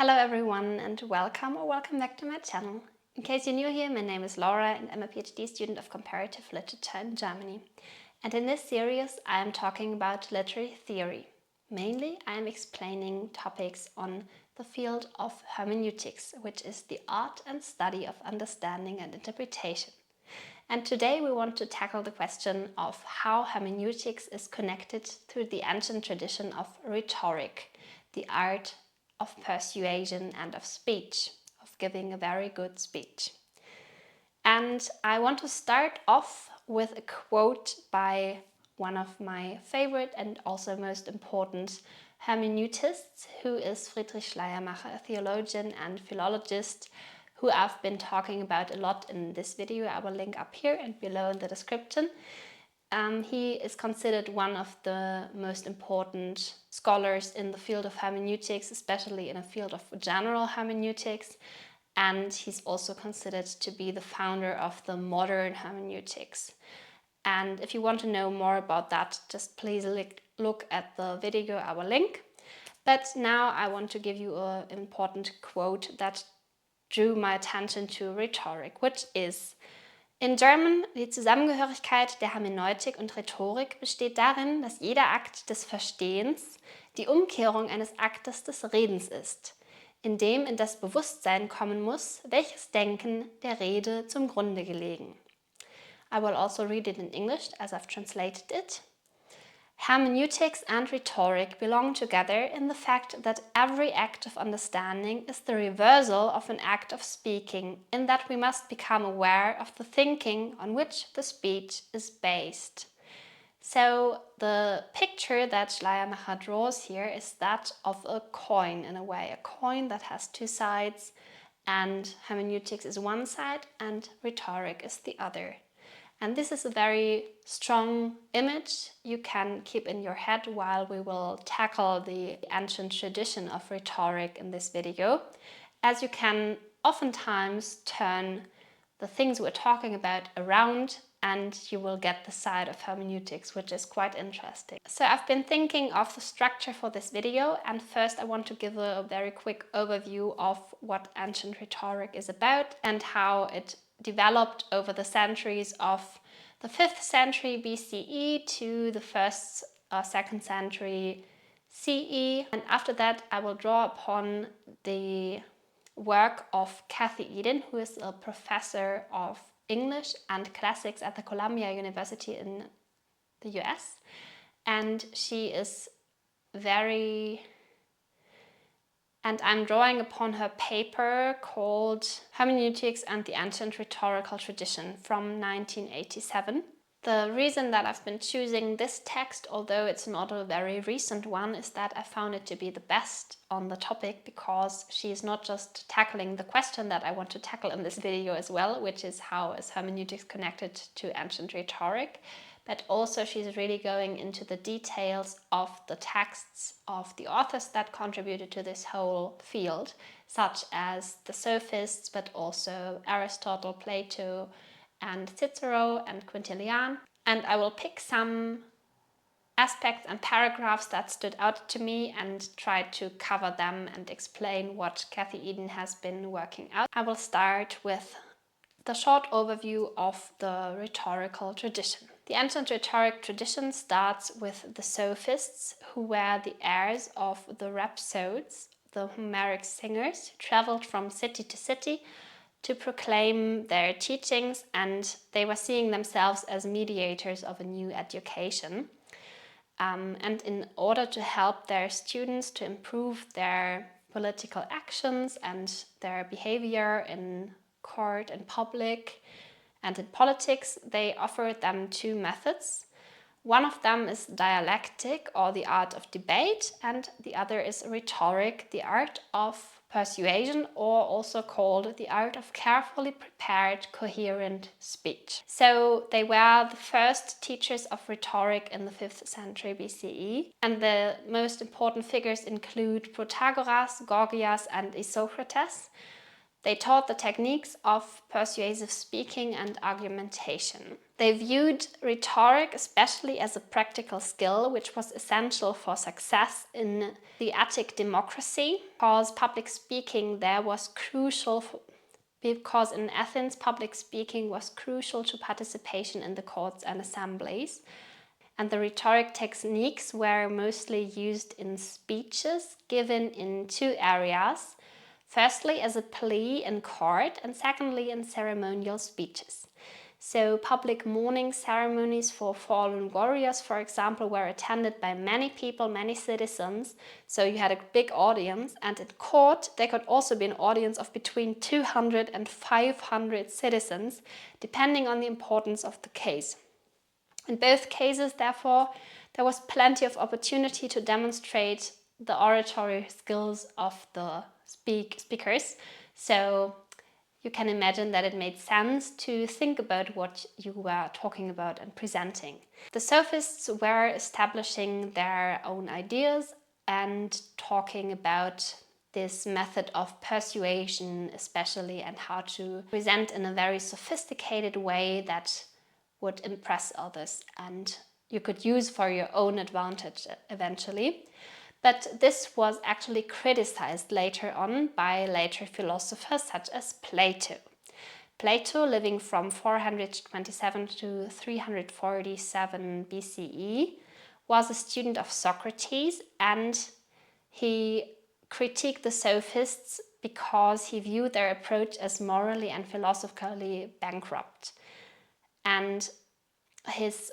Hello everyone and welcome back to my channel. In case you're new here, my name is Laura and I'm a PhD student of comparative literature in Germany. And in this series I am talking about literary theory. Mainly I am explaining topics on the field of hermeneutics, which is the art and study of understanding and interpretation. And today we want to tackle the question of how hermeneutics is connected to the ancient tradition of rhetoric, the art of persuasion and of speech, of giving a very good speech. And I want to start off with a quote by one of my favorite and also most important hermeneutists, who is Friedrich Schleiermacher, a theologian and philologist who I've been talking about a lot in this video. I will link up here and below in the description. He is considered one of the most important scholars in the field of hermeneutics, especially in a field of general hermeneutics, and he's also considered to be the founder of the modern hermeneutics. And if you want to know more about that, just please look at the video I will link. But now I want to give you an important quote that drew my attention to rhetoric, which is: In German, die Zusammengehörigkeit der Hermeneutik und Rhetorik besteht darin, dass jeder Akt des Verstehens die Umkehrung eines Aktes des Redens ist, in dem in das Bewusstsein kommen muss, welches Denken der Rede zum Grunde gelegen. I will also read it in English as I've translated it. Hermeneutics and rhetoric belong together in the fact that every act of understanding is the reversal of an act of speaking, in that we must become aware of the thinking on which the speech is based. So the picture that Schleiermacher draws here is that of a coin, in a way, a coin that has two sides, and hermeneutics is one side and rhetoric is the other. And this is a very strong image you can keep in your head while we will tackle the ancient tradition of rhetoric in this video, as you can oftentimes turn the things we're talking about around and you will get the side of hermeneutics, which is quite interesting. So I've been thinking of the structure for this video, and first I want to give a very quick overview of what ancient rhetoric is about and how it developed over the centuries of the 5th century BCE to the 1st or 2nd century CE. And after that I will draw upon the work of Cathy Eden, who is a professor of English and classics at the Columbia University in the US. And she is I'm drawing upon her paper called Hermeneutics and the Ancient Rhetorical Tradition from 1987. The reason that I've been choosing this text, although it's not a very recent one, is that I found it to be the best on the topic, because she is not just tackling the question that I want to tackle in this video as well, which is how is hermeneutics connected to ancient rhetoric, but also she's really going into the details of the texts of the authors that contributed to this whole field, such as the Sophists, but also Aristotle, Plato, and Cicero and Quintillian. And I will pick some aspects and paragraphs that stood out to me and try to cover them and explain what Cathy Eden has been working out. I will start with the short overview of the rhetorical tradition. The ancient rhetoric tradition starts with the Sophists, who were the heirs of the rhapsodes, the Homeric singers, who traveled from city to city to proclaim their teachings, and they were seeing themselves as mediators of a new education. And in order to help their students to improve their political actions and their behavior in court and public and in politics, they offered them two methods. One of them is dialectic, or the art of debate, and the other is rhetoric, the art of persuasion, or also called the art of carefully prepared, coherent speech. So they were the first teachers of rhetoric in the 5th century BCE, and the most important figures include Protagoras, Gorgias, and Isocrates. They taught the techniques of persuasive speaking and argumentation. They viewed rhetoric especially as a practical skill which was essential for success in the Attic democracy, because public speaking there was crucial because in Athens public speaking was crucial to participation in the courts and assemblies. And the rhetoric techniques were mostly used in speeches given in two areas. Firstly, as a plea in court, and secondly, in ceremonial speeches. So public mourning ceremonies for fallen warriors, for example, were attended by many people, many citizens. So you had a big audience, and in court there could also be an audience of between 200 and 500 citizens, depending on the importance of the case. In both cases, therefore, there was plenty of opportunity to demonstrate the oratory skills of the speakers. So you can imagine that it made sense to think about what you were talking about and presenting. The Sophists were establishing their own ideas and talking about this method of persuasion especially, and how to present in a very sophisticated way that would impress others and you could use for your own advantage eventually. But this was actually criticized later on by later philosophers such as Plato. Plato, living from 427 to 347 BCE, was a student of Socrates, and he critiqued the Sophists because he viewed their approach as morally and philosophically bankrupt. And his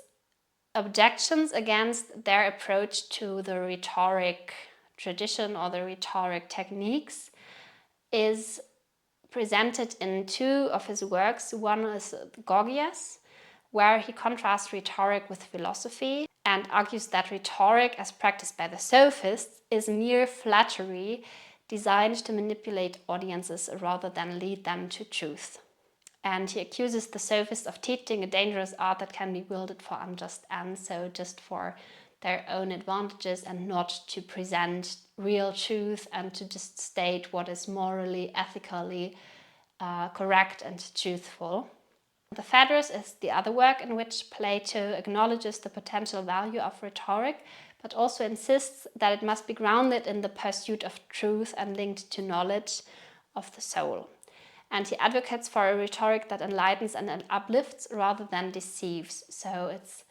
objections against their approach to the rhetoric tradition or the rhetoric techniques is presented in two of his works. One is Gorgias, where he contrasts rhetoric with philosophy and argues that rhetoric, as practiced by the Sophists, is mere flattery designed to manipulate audiences rather than lead them to truth. And he accuses the Sophists of teaching a dangerous art that can be wielded for unjust ends, so just for their own advantages and not to present real truth and to just state what is morally, ethically correct and truthful. The Phaedrus is the other work in which Plato acknowledges the potential value of rhetoric, but also insists that it must be grounded in the pursuit of truth and linked to knowledge of the soul. And he advocates for a rhetoric that enlightens and uplifts rather than deceives. So it's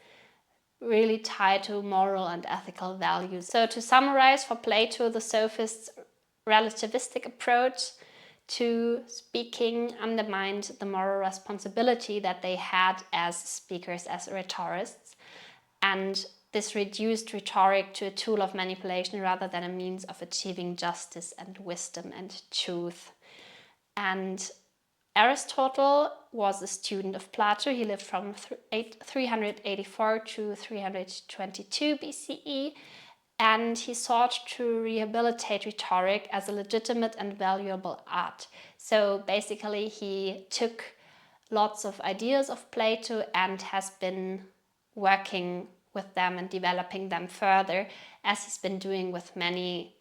really tied to moral and ethical values. So to summarize, for Plato, the Sophists' relativistic approach to speaking undermined the moral responsibility that they had as speakers, as rhetorists. And this reduced rhetoric to a tool of manipulation rather than a means of achieving justice and wisdom and truth. And Aristotle was a student of Plato. He lived from 384 to 322 BCE, and he sought to rehabilitate rhetoric as a legitimate and valuable art. So basically he took lots of ideas of Plato and has been working with them and developing them further, as he's been doing with many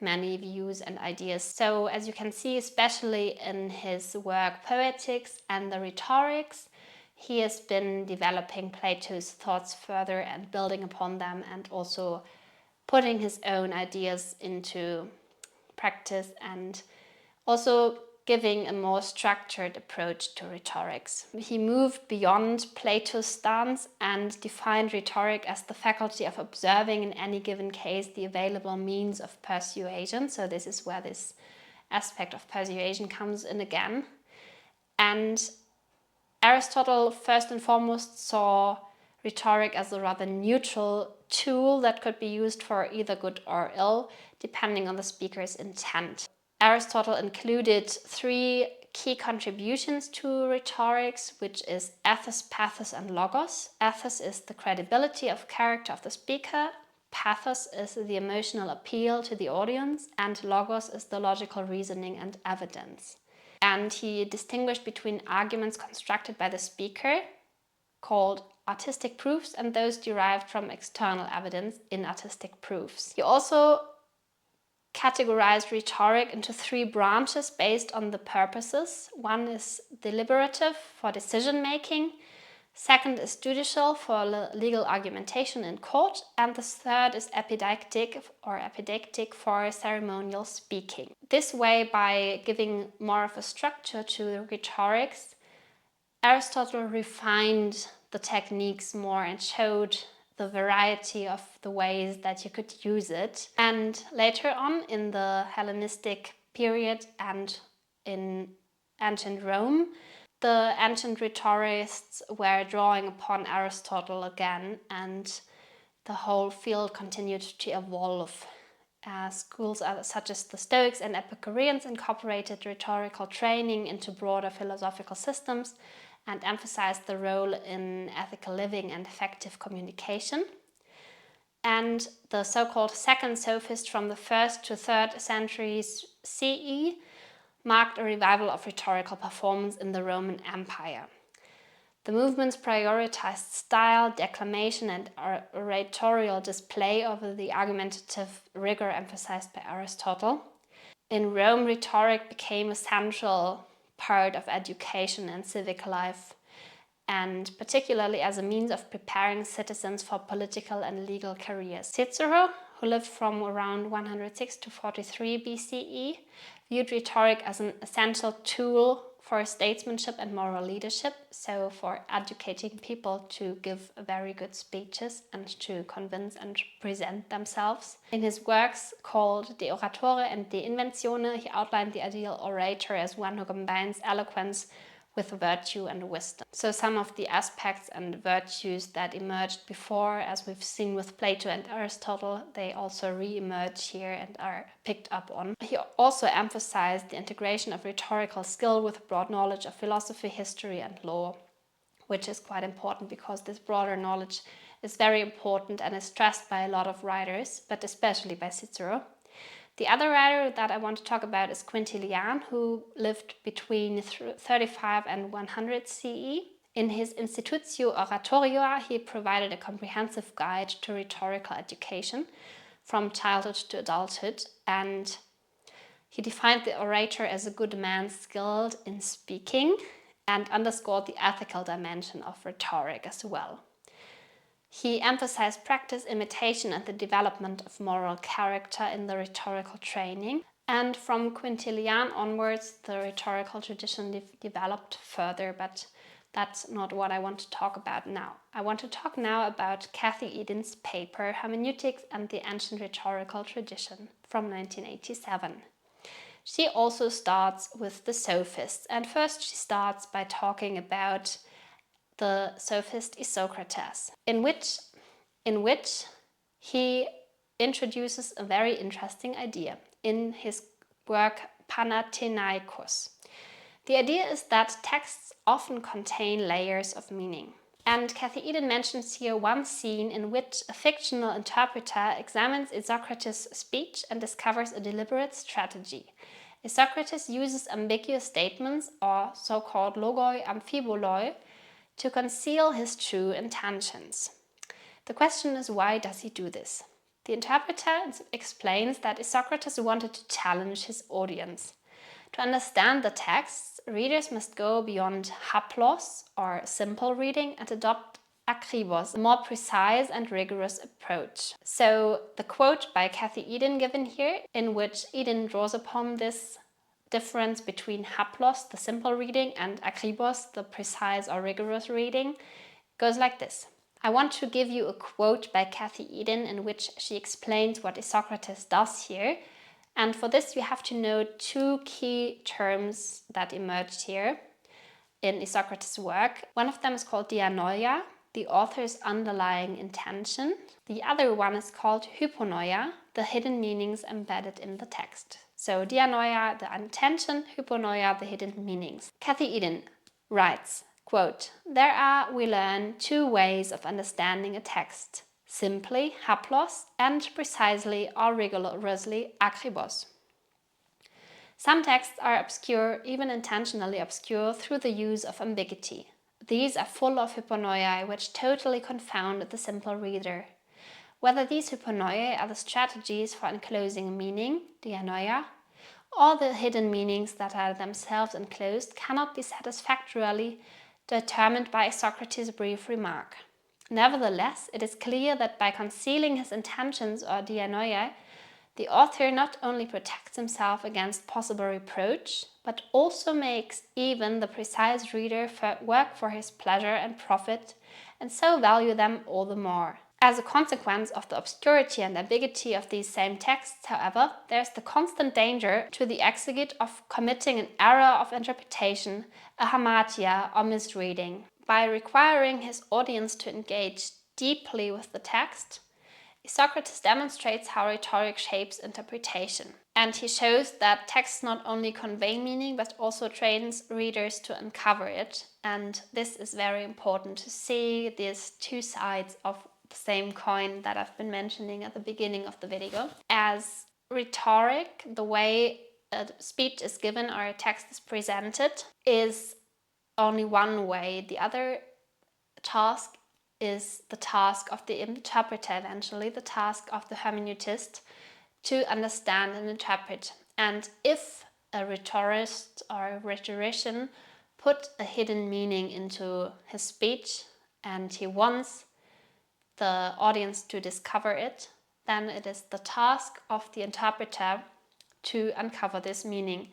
views and ideas. So as you can see, especially in his work Poetics and the Rhetorics, he has been developing Plato's thoughts further and building upon them, and also putting his own ideas into practice, and also giving a more structured approach to rhetorics. He moved beyond Plato's stance and defined rhetoric as the faculty of observing in any given case the available means of persuasion. So this is where this aspect of persuasion comes in again. And Aristotle first and foremost saw rhetoric as a rather neutral tool that could be used for either good or ill, depending on the speaker's intent. Aristotle included three key contributions to rhetorics, which is ethos, pathos, and logos. Ethos is the credibility of character of the speaker, pathos is the emotional appeal to the audience, and logos is the logical reasoning and evidence. And he distinguished between arguments constructed by the speaker, called artistic proofs, and those derived from external evidence, in artistic proofs. He also categorized rhetoric into 3 branches based on the purposes. One is deliberative for decision making, second is judicial for legal argumentation in court, and the third is epidictic for ceremonial speaking. This way, by giving more of a structure to rhetorics, Aristotle refined the techniques more and showed the variety of the ways that you could use it. And later on in the Hellenistic period and in ancient Rome, the ancient rhetorists were drawing upon Aristotle again, and the whole field continued to evolve. Schools such as the Stoics and Epicureans incorporated rhetorical training into broader philosophical systems and emphasized the role in ethical living and effective communication. And the so-called second Sophists from the 1st to 3rd centuries CE marked a revival of rhetorical performance in the Roman Empire. The movements prioritized style, declamation, and oratorial display over the argumentative rigor emphasized by Aristotle. In Rome, rhetoric became a central part of education and civic life, and particularly as a means of preparing citizens for political and legal careers. Cicero, who lived from around 106 to 43 BCE, viewed rhetoric as an essential tool for statesmanship and moral leadership, so for educating people to give very good speeches and to convince and present themselves. In his works called De Oratore and De Inventione, he outlined the ideal orator as one who combines eloquence with virtue and wisdom. So some of the aspects and virtues that emerged before, as we've seen with Plato and Aristotle, they also re-emerge here and are picked up on. He also emphasized the integration of rhetorical skill with broad knowledge of philosophy, history, and law, which is quite important because this broader knowledge is very important and is stressed by a lot of writers, but especially by Cicero. The other writer that I want to talk about is Quintillian, who lived between 35 and 100 CE. In his Institutio Oratoria, he provided a comprehensive guide to rhetorical education from childhood to adulthood, and he defined the orator as a good man skilled in speaking and underscored the ethical dimension of rhetoric as well. He emphasized practice, imitation, and the development of moral character in the rhetorical training. And from Quintillian onwards, the rhetorical tradition developed further, but that's not what I want to talk about now. I want to talk now about Cathy Eden's paper, Hermeneutics and the Ancient Rhetorical Tradition, from 1987. She also starts with the Sophists, and first she starts by talking about the sophist Isocrates, in which he introduces a very interesting idea in his work Panathenaicus. The idea is that texts often contain layers of meaning. And Cathy Eden mentions here one scene in which a fictional interpreter examines Isocrates' speech and discovers a deliberate strategy. Isocrates uses ambiguous statements, or so-called logoi amphiboloi, to conceal his true intentions. The question is, why does he do this? The interpreter explains that Isocrates wanted to challenge his audience. To understand the texts, readers must go beyond haplos, or simple reading, and adopt akribos, a more precise and rigorous approach. So the quote by Cathy Eden given here, in which Eden draws upon this difference between haplos, the simple reading, and akribos, the precise or rigorous reading, goes like this. I want to give you a quote by Cathy Eden in which she explains what Isocrates does here, and for this you have to know 2 key terms that emerged here in Isocrates' work. One of them is called dianoia, the author's underlying intention. The other one is called hyponoia, the hidden meanings embedded in the text. So dianoia, the intention, hyponoia, the hidden meanings. Cathy Eden writes, quote, there are, we learn, 2 ways of understanding a text, simply, haplos, and precisely or rigorously, akribos. Some texts are obscure, even intentionally obscure, through the use of ambiguity. These are full of hyponoia, which totally confound the simple reader. whether these hyponoia are the strategies for enclosing a meaning, dianoia, or the hidden meanings that are themselves enclosed, cannot be satisfactorily determined by Isocrates' brief remark. Nevertheless, it is clear that by concealing his intentions or dianoia, the author not only protects himself against possible reproach, but also makes even the precise reader work for his pleasure and profit, and so value them all the more. As a consequence of the obscurity and ambiguity of these same texts, however, there is the constant danger to the exegete of committing an error of interpretation, a hamartia or misreading. By requiring his audience to engage deeply with the text, Isocrates demonstrates how rhetoric shapes interpretation. And he shows that texts not only convey meaning, but also trains readers to uncover it. And this is very important to see these two sides of the same coin that I've been mentioning at the beginning of the video. As rhetoric, the way a speech is given or a text is presented, is only one way. The other task is the task of the interpreter, eventually the task of the hermeneutist, to understand and interpret. And if a rhetorist or a rhetorician put a hidden meaning into his speech and he wants the audience to discover it, then it is the task of the interpreter to uncover this meaning.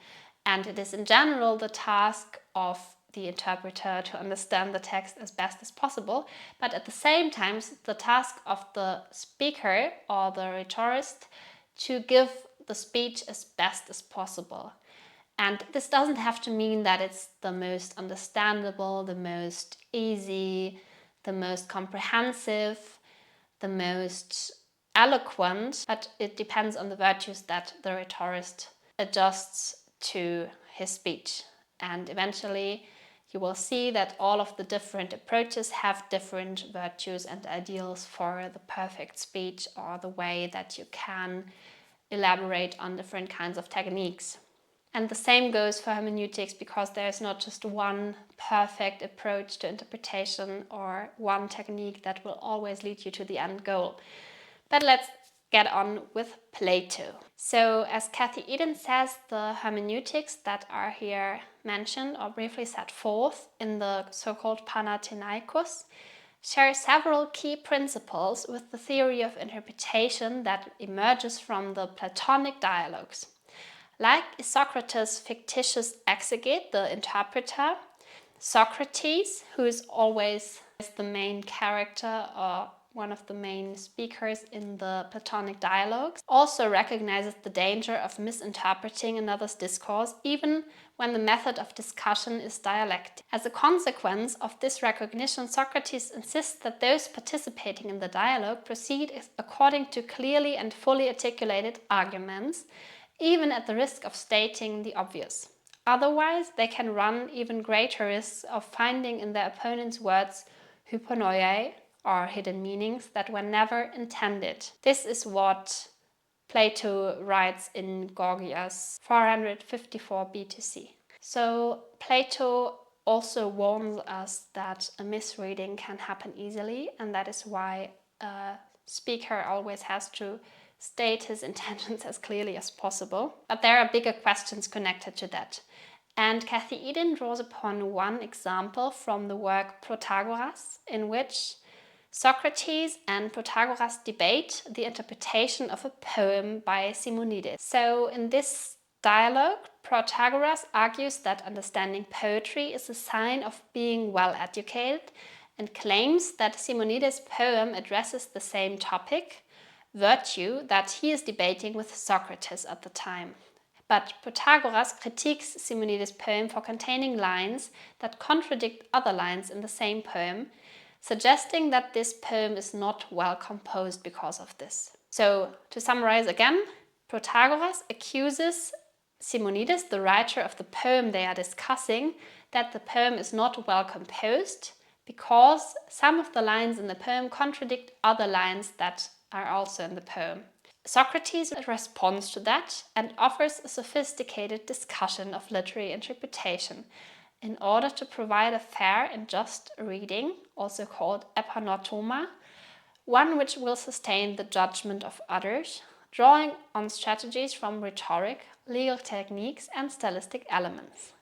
And it is in general the task of the interpreter to understand the text as best as possible, but at the same time the task of the speaker or the rhetorist to give the speech as best as possible. And this doesn't have to mean that it's the most understandable, the most easy, the most comprehensive, the most eloquent, but it depends on the virtues that the rhetorist adjusts to his speech. And eventually you will see that all of the different approaches have different virtues and ideals for the perfect speech or the way that you can elaborate on different kinds of techniques. And the same goes for hermeneutics, because there is not just one perfect approach to interpretation or one technique that will always lead you to the end goal. But let's get on with Plato. So, as Cathy Eden says, the hermeneutics that are here mentioned or briefly set forth in the so-called Panathenaicus share several key principles with the theory of interpretation that emerges from the Platonic dialogues. Like Isocrates' fictitious exegete, the interpreter, Socrates, who is always the main character or one of the main speakers in the Platonic dialogues, also recognizes the danger of misinterpreting another's discourse, even when the method of discussion is dialectic. As a consequence of this recognition, Socrates insists that those participating in the dialogue proceed according to clearly and fully articulated arguments, even at the risk of stating the obvious. Otherwise, they can run even greater risks of finding in their opponent's words hyponoiae, or hidden meanings that were never intended. This is what Plato writes in Gorgias 454 BTC. So Plato also warns us that a misreading can happen easily, and that is why a speaker always has to state his intentions as clearly as possible. But there are bigger questions connected to that. And Cathy Eden draws upon one example from the work Protagoras, in which Socrates and Protagoras debate the interpretation of a poem by Simonides. So in this dialogue, Protagoras argues that understanding poetry is a sign of being well educated and claims that Simonides' poem addresses the same topic, virtue, that he is debating with Socrates at the time. But Protagoras critiques Simonides' poem for containing lines that contradict other lines in the same poem, suggesting that this poem is not well composed because of this. So, to summarize again, Protagoras accuses Simonides, the writer of the poem they are discussing, that the poem is not well composed because some of the lines in the poem contradict other lines that are also in the poem. Socrates responds to that and offers a sophisticated discussion of literary interpretation in order to provide a fair and just reading, also called epanotoma, one which will sustain the judgment of others, drawing on strategies from rhetoric, legal techniques, and stylistic elements.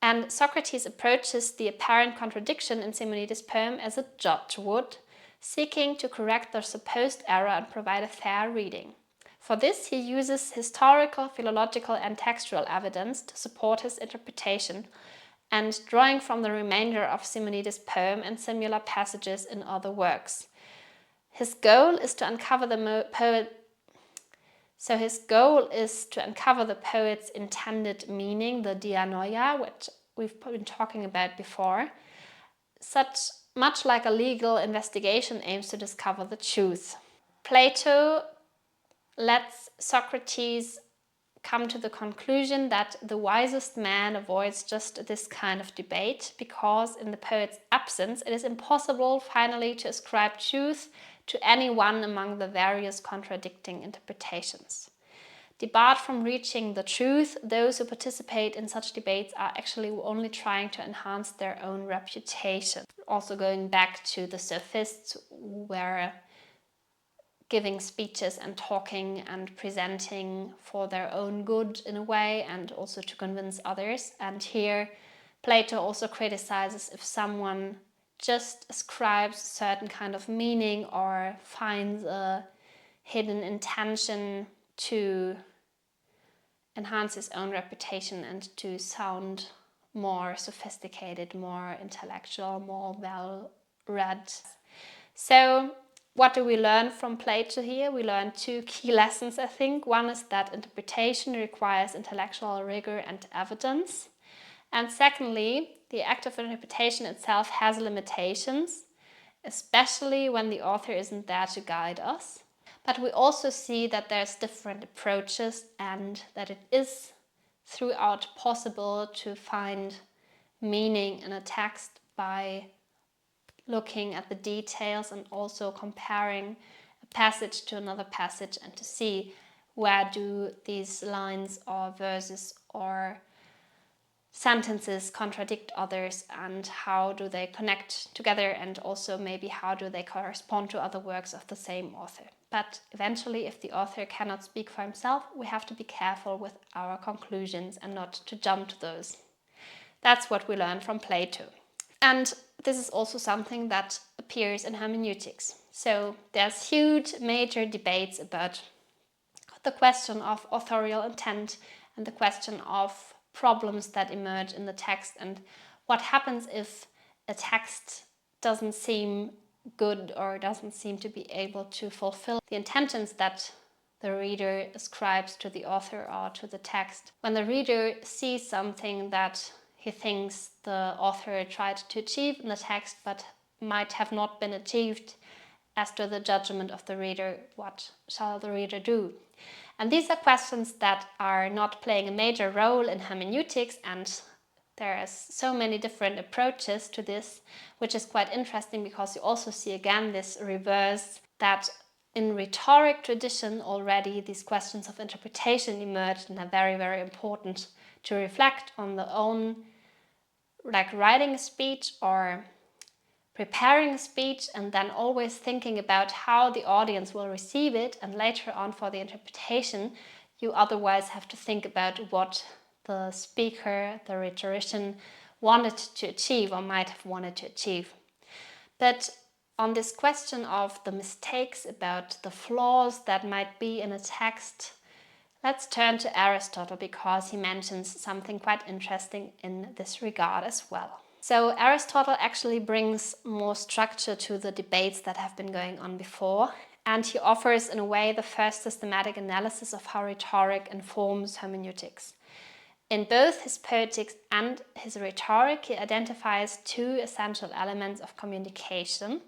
And Socrates approaches the apparent contradiction in Simonides' poem as a judge would, seeking to correct the supposed error and provide a fair reading. For this, he uses historical, philological, and textual evidence to support his interpretation, and drawing from the remainder of Simonides' poem and similar passages in other works. His goal is to uncover the poet's intended meaning, the dianoia, which we've been talking about before. Much like a legal investigation aims to discover the truth. Plato lets Socrates come to the conclusion that the wisest man avoids just this kind of debate, because in the poet's absence it is impossible finally to ascribe truth to any one among the various contradicting interpretations. Debarred from reaching the truth, those who participate in such debates are actually only trying to enhance their own reputation. Also going back to the Sophists, where giving speeches and talking and presenting for their own good in a way, and also to convince others. And here Plato also criticizes if someone just ascribes a certain kind of meaning or finds a hidden intention to enhance his own reputation and to sound more sophisticated, more intellectual, more well-read. So what do we learn from Plato here? We learn two key lessons, I think. One is that interpretation requires intellectual rigor and evidence. And secondly, the act of interpretation itself has limitations, especially when the author isn't there to guide us. But we also see that there's different approaches and that it is throughout possible to find meaning in a text by looking at the details and also comparing a passage to another passage, and to see where do these lines or verses or sentences contradict others and how do they connect together, and also maybe how do they correspond to other works of the same author. But eventually, if the author cannot speak for himself, we have to be careful with our conclusions and not to jump to those. That's what we learn from Plato. And this is also something that appears in hermeneutics. So there's huge major debates about the question of authorial intent and the question of problems that emerge in the text, and what happens if a text doesn't seem good or doesn't seem to be able to fulfill the intentions that the reader ascribes to the author or to the text. When the reader sees something that he thinks the author tried to achieve in the text but might have not been achieved, as to the judgment of the reader, what shall the reader do? And these are questions that are not playing a major role in hermeneutics, and there are so many different approaches to this, which is quite interesting because you also see again this reverse, that in rhetoric tradition already these questions of interpretation emerged and are very, very important to reflect on the own, like writing a speech or preparing a speech, and then always thinking about how the audience will receive it, and later on for the interpretation you otherwise have to think about what the speaker, the rhetorician, wanted to achieve or might have wanted to achieve. But on this question of the mistakes, about the flaws that might be in a text, let's turn to Aristotle, because he mentions something quite interesting in this regard as well. So Aristotle actually brings more structure to the debates that have been going on before, and he offers in a way the first systematic analysis of how rhetoric informs hermeneutics. In both his Poetics and his Rhetoric, he identifies two essential elements of communication.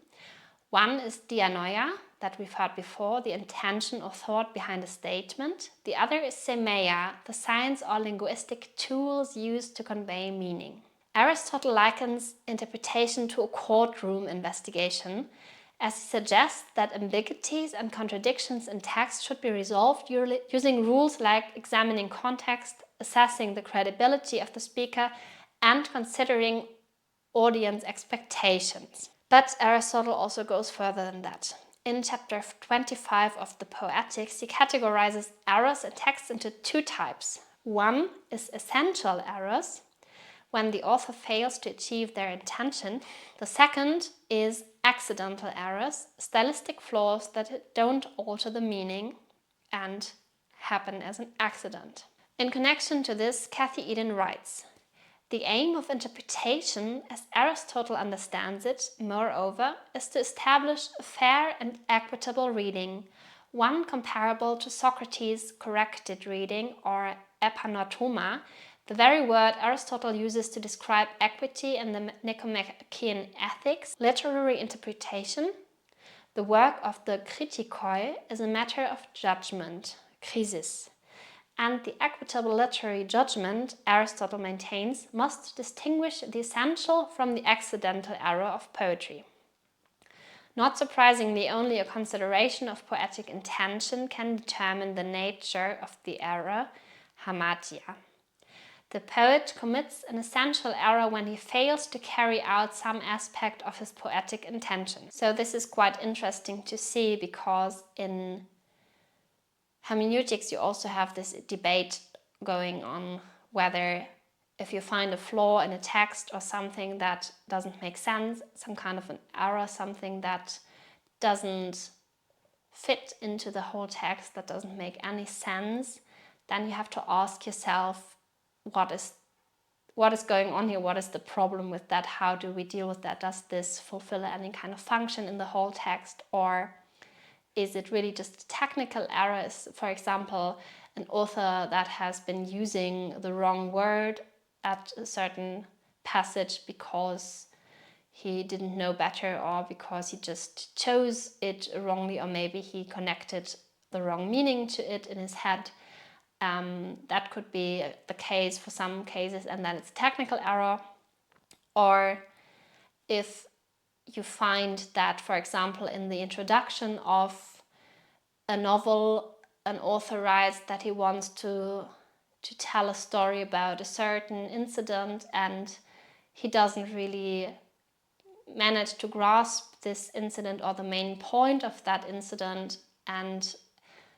One is dianoia, that we've heard before, the intention or thought behind a statement. The other is semeia, the science or linguistic tools used to convey meaning. Aristotle likens interpretation to a courtroom investigation, as he suggests that ambiguities and contradictions in text should be resolved using rules like examining context, assessing the credibility of the speaker, and considering audience expectations. But Aristotle also goes further than that. in chapter 25 of the Poetics, he categorizes errors in text into two types. One is essential errors, when the author fails to achieve their intention. The second is accidental errors, stylistic flaws that don't alter the meaning and happen as an accident. In connection to this, Cathy Eden writes, "The aim of interpretation, as Aristotle understands it, moreover, is to establish a fair and equitable reading, one comparable to Socrates' corrected reading, or epanoutoma, the very word Aristotle uses to describe equity in the Nicomachean Ethics. Literary interpretation, the work of the kritikoi, is a matter of judgment, krisis. And the equitable literary judgment, Aristotle maintains, must distinguish the essential from the accidental error of poetry. Not surprisingly, only a consideration of poetic intention can determine the nature of the error, hamatia. The poet commits an essential error when he fails to carry out some aspect of his poetic intention." So this is quite interesting to see, because in Hermeneutics you also have this debate going on whether, if you find a flaw in a text or something that doesn't make sense, some kind of an error, something that doesn't fit into the whole text, that doesn't make any sense, then you have to ask yourself, what is going on here? What is the problem with that? How do we deal with that? Does this fulfill any kind of function in the whole text, or is it really just technical errors? For example, an author that has been using the wrong word at a certain passage because he didn't know better, or because he just chose it wrongly, or maybe he connected the wrong meaning to it in his head. That could be the case for some cases, and then it's a technical error. Or if you find that, for example, in the introduction of a novel, an author writes that he wants to tell a story about a certain incident, and he doesn't really manage to grasp this incident or the main point of that incident, and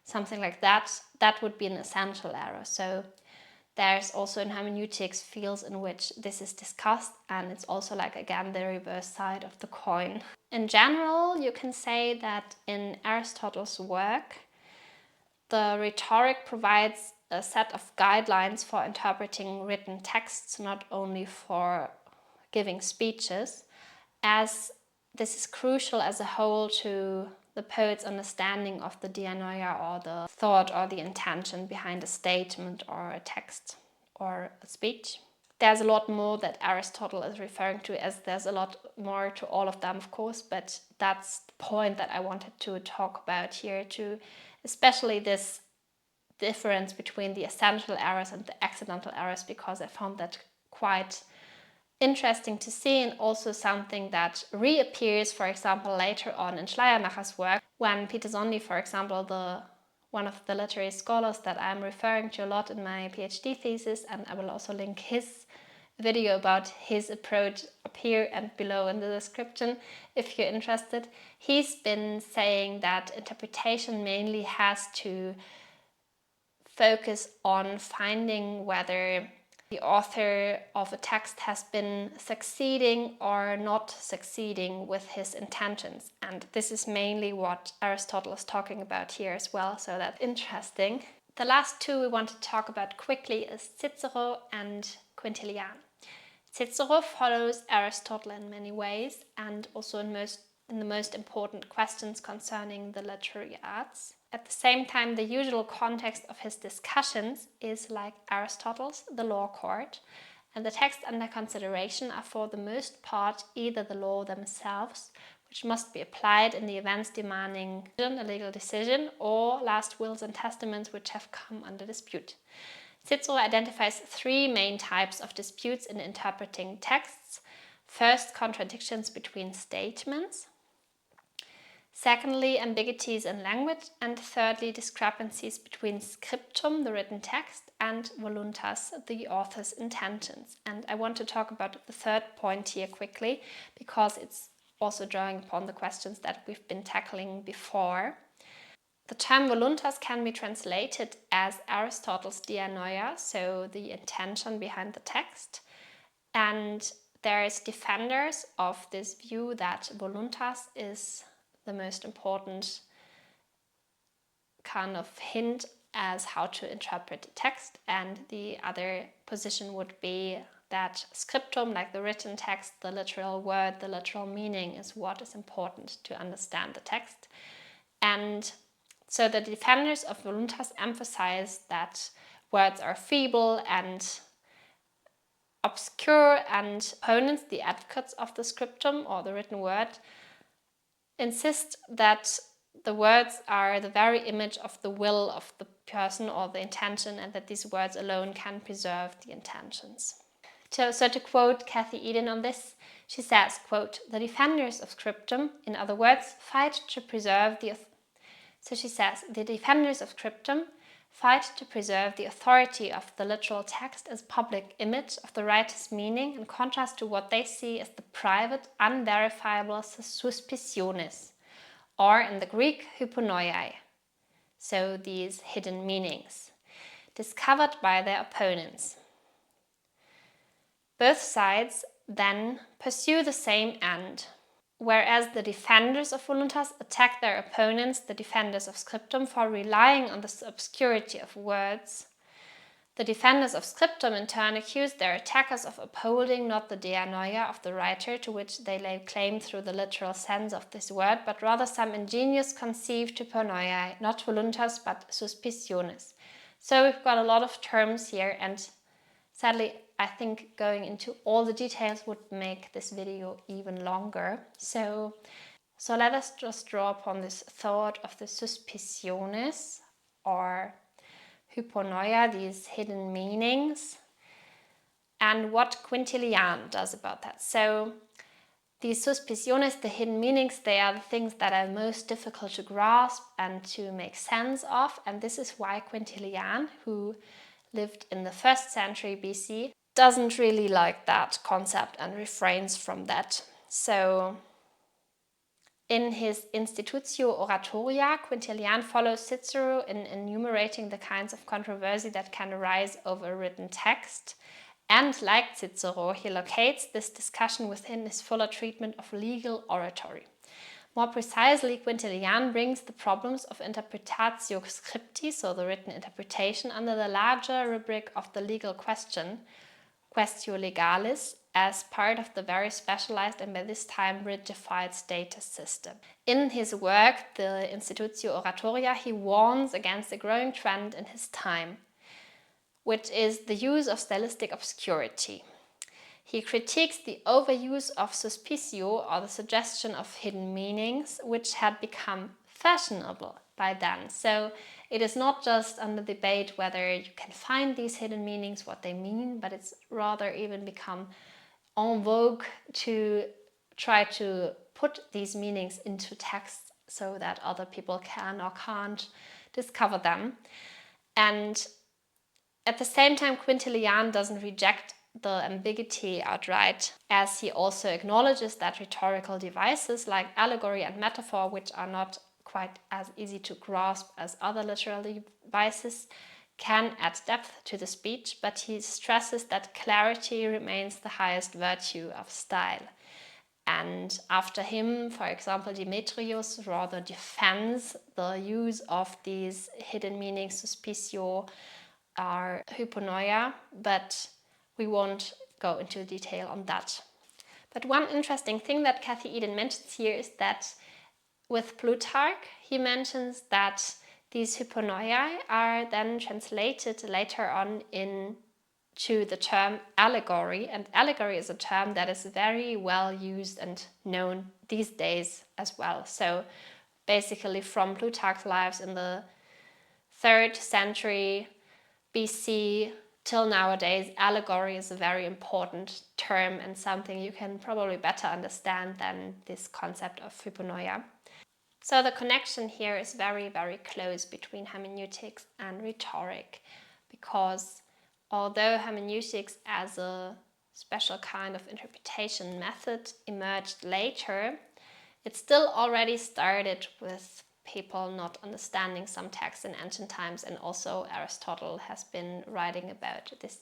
something like that, that would be an essential error. So there's also in hermeneutics fields in which this is discussed, and it's also like, again, the reverse side of the coin. In general, you can say that in Aristotle's work, the Rhetoric provides a set of guidelines for interpreting written texts, not only for giving speeches, as this is crucial as a whole to the poet's understanding of the dianoia, or the thought or the intention behind a statement or a text or a speech. There's a lot more that Aristotle is referring to, as there's a lot more to all of them, of course, but that's the point that I wanted to talk about here, to especially this difference between the essential errors and the accidental errors, because I found that quite interesting to see, and also something that reappears, for example, later on in Schleiermacher's work, when Peter Sondi, for example, one of the literary scholars that I'm referring to a lot in my PhD thesis, and I will also link his video about his approach up here and below in the description if you're interested. He's been saying that interpretation mainly has to focus on finding whether the author of a text has been succeeding or not succeeding with his intentions. And this is mainly what Aristotle is talking about here as well, so that's interesting. The last two we want to talk about quickly is Cicero and Quintillian. Cicero follows Aristotle in many ways, and also in the most important questions concerning the literary arts. At the same time, the usual context of his discussions is like Aristotle's, the law court, and the texts under consideration are for the most part either the law themselves, which must be applied in the events demanding a legal decision, or last wills and testaments which have come under dispute. Cicero identifies three main types of disputes in interpreting texts. First, contradictions between statements. Secondly, ambiguities in language, and thirdly, discrepancies between scriptum, the written text, and voluntas, the author's intentions. And I want to talk about the third point here quickly, because it's also drawing upon the questions that we've been tackling before. The term voluntas can be translated as Aristotle's dianoia, so the intention behind the text. And there's defenders of this view that voluntas is the most important kind of hint as how to interpret the text, and the other position would be that scriptum, like the written text, the literal word, the literal meaning, is what is important to understand the text. And so the defenders of voluntas emphasize that words are feeble and obscure, and opponents, the advocates of the scriptum or the written word, insist that the words are the very image of the will of the person or the intention, and that these words alone can preserve the intentions. So to quote Cathy Eden on this, she says, quote, "The defenders of scriptum, in other words, fight to preserve the authority of the literal text as public image of the writer's meaning, in contrast to what they see as the private, unverifiable suspiciones, or in the Greek, hyponoiai, so these hidden meanings, discovered by their opponents. Both sides then pursue the same end. Whereas the defenders of voluntas attack their opponents, the defenders of scriptum, for relying on the obscurity of words, the defenders of scriptum in turn accuse their attackers of upholding not the dianoia of the writer, to which they lay claim through the literal sense of this word, but rather some ingenious conceived hyponoiai, not voluntas but suspiciones. So we've got a lot of terms here, and sadly I think going into all the details would make this video even longer. So let us just draw upon this thought of the suspiciones, or hyponoia, these hidden meanings, and what Quintillian does about that. So these suspiciones, the hidden meanings, they are the things that are most difficult to grasp and to make sense of, and this is why Quintillian, who lived in the 1st century BC, doesn't really like that concept and refrains from that. So in his Institutio Oratoria, Quintillian follows Cicero in enumerating the kinds of controversy that can arise over a written text, and like Cicero, he locates this discussion within his fuller treatment of legal oratory. More precisely, Quintillian brings the problems of interpretatio scripti, so the written interpretation, under the larger rubric of the legal question, quaestio legalis, as part of the very specialized and by this time redefined status system. In his work, the Institutio Oratoria, he warns against a growing trend in his time, which is the use of stylistic obscurity. He critiques the overuse of suspicio, or the suggestion of hidden meanings, which had become fashionable by then. So it is not just under debate whether you can find these hidden meanings, what they mean, but it's rather even become en vogue to try to put these meanings into texts so that other people can or can't discover them. And at the same time, Quintillian doesn't reject the ambiguity outright, as he also acknowledges that rhetorical devices like allegory and metaphor, which are not quite as easy to grasp as other literary devices, can add depth to the speech, but he stresses that clarity remains the highest virtue of style. And after him, for example, Demetrius rather defends the use of these hidden meanings, suspicio, or hyponoia, but we won't go into detail on that. But one interesting thing that Cathy Eden mentions here is that with Plutarch, he mentions that these hyponoiae are then translated later on into the term allegory, and allegory is a term that is very well used and known these days as well. So basically from Plutarch's lives in the 3rd century BC till nowadays, allegory is a very important term and something you can probably better understand than this concept of hyponoia. So the connection here is very, very close between hermeneutics and rhetoric, because although hermeneutics as a special kind of interpretation method emerged later, it still already started with people not understanding some texts in ancient times, and also Aristotle has been writing about this.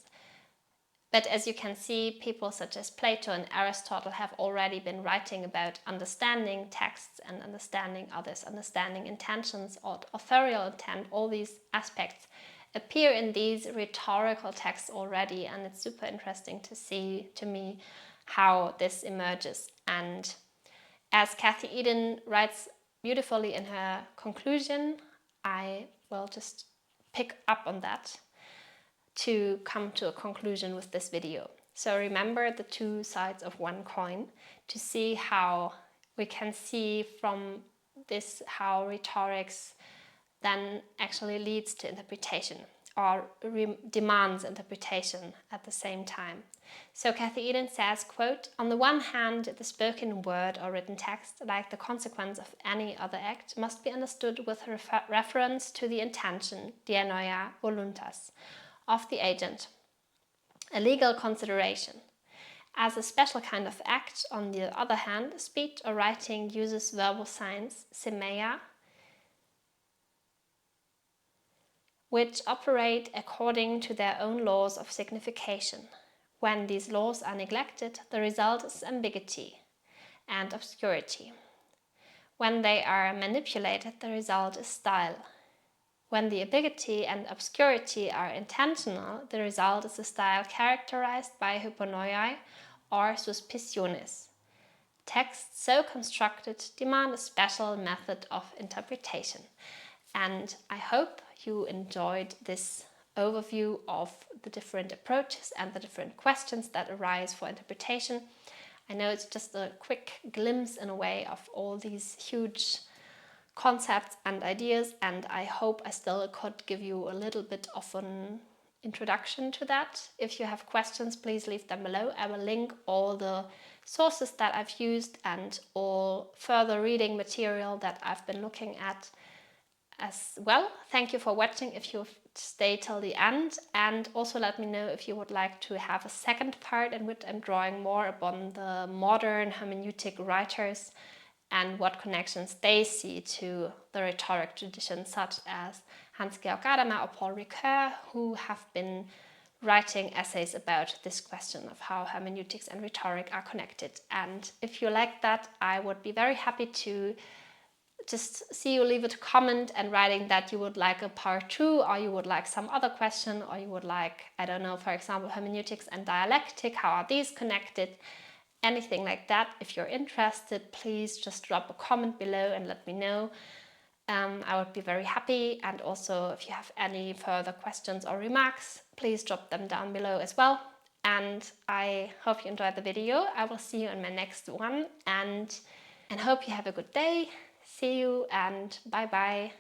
But as you can see, people such as Plato and Aristotle have already been writing about understanding texts and understanding others, understanding intentions, or authorial intent. All these aspects appear in these rhetorical texts already, and it's super interesting to see, to me, how this emerges. And as Cathy Eden writes beautifully in her conclusion, I will just pick up on that to come to a conclusion with this video. So remember the two sides of one coin, to see how we can see from this how rhetorics then actually leads to interpretation, or demands interpretation at the same time. So Cathy Eden says, quote, "On the one hand, the spoken word or written text, like the consequence of any other act, must be understood with reference to the intention, dianoia voluntas, of the agent, a legal consideration. As a special kind of act, on the other hand, speech or writing uses verbal signs, semeia, which operate according to their own laws of signification. When these laws are neglected, the result is ambiguity and obscurity. When they are manipulated, the result is style. When the ambiguity and obscurity are intentional, the result is a style characterized by hyponoiae or suspiciones. Texts so constructed demand a special method of interpretation." And I hope you enjoyed this overview of the different approaches and the different questions that arise for interpretation. I know it's just a quick glimpse in a way of all these huge concepts and ideas, and I hope I still could give you a little bit of an introduction to that. If you have questions, please leave them below. I will link all the sources that I've used and all further reading material that I've been looking at as well. Thank you for watching if you've stayed till the end, and also let me know if you would like to have a second part in which I'm drawing more upon the modern hermeneutic writers and what connections they see to the rhetoric tradition, such as Hans-Georg Gadamer or Paul Ricoeur, who have been writing essays about this question of how hermeneutics and rhetoric are connected. And if you like that, I would be very happy to just see you leave a comment and writing that you would like a part 2, or you would like some other question, or you would like, I don't know, for example, hermeneutics and dialectic, how are these connected? Anything like that. If you're interested, please just drop a comment below and let me know. I would be very happy. And also, if you have any further questions or remarks, please drop them down below as well. And I hope you enjoyed the video. I will see you in my next one, and hope you have a good day. See you and bye bye.